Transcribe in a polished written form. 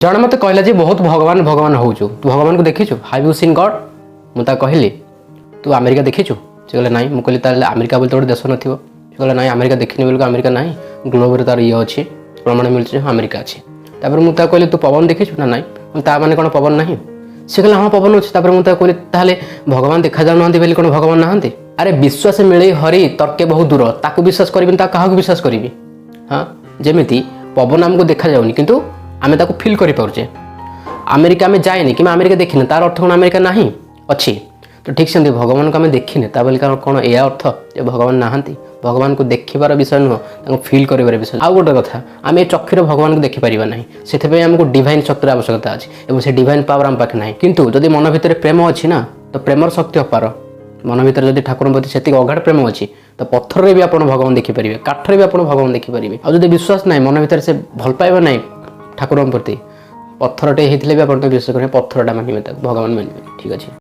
ଜଣେ ମୋତେ କହିଲା ଯେ ବହୁତ ଭଗବାନ ଭଗବାନ ହେଉଛୁ, ତୁ ଭଗବାନଙ୍କୁ ଦେଖିଛୁ? ହାଭ୍ ୟୁ ସିନ୍ ଗଡ୍? ମୁଁ ତାକୁ କହିଲି ତୁ ଆମେରିକା ଦେଖିଛୁ? ସେ କହିଲେ ନାହିଁ। ମୁଁ କହିଲି ତାହେଲେ ଆମେରିକା ବୋଲି ତ ଗୋଟେ ଦେଶ ନଥିବ? ସେ କହିଲେ ନାହିଁ, ଆମେରିକା ଦେଖିନି ବୋଲି ଆମେରିକା ନାହିଁ, ଗ୍ଲୋବରେ ତାର ଇଏ ଅଛି, ପ୍ରମାଣ ମିଳୁଛି ହଁ ଆମେରିକା ଅଛି। ତାପରେ ମୁଁ ତାକୁ କହିଲି ତୁ ପବନ ଦେଖିଛୁ ନା ନାହିଁ? ତା ମାନେ କ'ଣ ପବନ ନାହିଁ? ସେ କହିଲା ହଁ ପବନ ଅଛି। ତାପରେ ମୁଁ ତାକୁ କହିଲି ତାହେଲେ ଭଗବାନ ଦେଖାଯାଉନାହାନ୍ତି ବୋଲି କ'ଣ ଭଗବାନ ନାହାନ୍ତି? ଆରେ ବିଶ୍ୱାସ ମିଳେ ହରି ତର୍କେ ବହୁ ଦୂର, ତାକୁ ବିଶ୍ୱାସ କରିବିନି ତା କାହାକୁ ବିଶ୍ୱାସ କରିବି? ହଁ, ଯେମିତି ପବନ ଆମକୁ ଦେଖାଯାଉନି କିନ୍ତୁ ଆମେ ତାକୁ ଫିଲ୍ କରିପାରୁଛେ। ଆମେରିକା ଆମେ ଯାଇନି କିମ୍ବା ଆମେରିକା ଦେଖିନେ ତାର ଅର୍ଥ କ'ଣ ଆମେରିକା ନାହିଁ? ଅଛି। ତ ଠିକ୍ ସେମିତି ଭଗବାନଙ୍କୁ ଆମେ ଦେଖିନେ ତା ବୋଲି କ'ଣ ଏୟା ଅର୍ଥ ଯେ ଭଗବାନ ନାହାନ୍ତି? ଭଗବାନଙ୍କୁ ଦେଖିବାର ବିଷୟ ନୁହଁ, ତାଙ୍କୁ ଫିଲ୍ କରିବାର ବିଷୟ। ଆଉ ଗୋଟେ କଥା, ଆମେ ଏ ଚକ୍ଷୁରେ ଭଗବାନଙ୍କୁ ଦେଖିପାରିବା ନାହିଁ, ସେଥିପାଇଁ ଆମକୁ ଡିଭାଇନ୍ ଶକ୍ତିର ଆବଶ୍ୟକତା ଅଛି ଏବଂ ସେ ଡିଭାଇନ୍ ପାୱାର ଆମ ପାଖରେ ନାହିଁ। କିନ୍ତୁ ଯଦି ମନ ଭିତରେ ପ୍ରେମ ଅଛି ନା, ତ ପ୍ରେମର ଶକ୍ତି ଅପାର। ମନ ଭିତରେ ଯଦି ଠାକୁରଙ୍କ ପ୍ରତି ସେତିକି ଅଗାଢ଼ ପ୍ରେମ ଅଛି ତ ପଥରରେ ବି ଆପଣ ଭଗବାନ ଦେଖିପାରିବେ, କାଠରେ ବି ଆପଣ ଭଗବାନ ଦେଖିପାରିବେ। ଆଉ ଯଦି ବିଶ୍ୱାସ ନାହିଁ, ମନ ଭିତରେ ସେ ଭଲ ପାଇବା ନାହିଁ ଠାକୁରଙ୍କ ପ୍ରତି, ପଥରଟେ ହେଇଥିଲେ ବି ଆପଣ ତ ବିଶ୍ୱାସ କରିବେ ପଥରଟା ମାନିବେ, ତାକୁ ଭଗବାନ ମାନିବେ। ଠିକ୍ ଅଛି।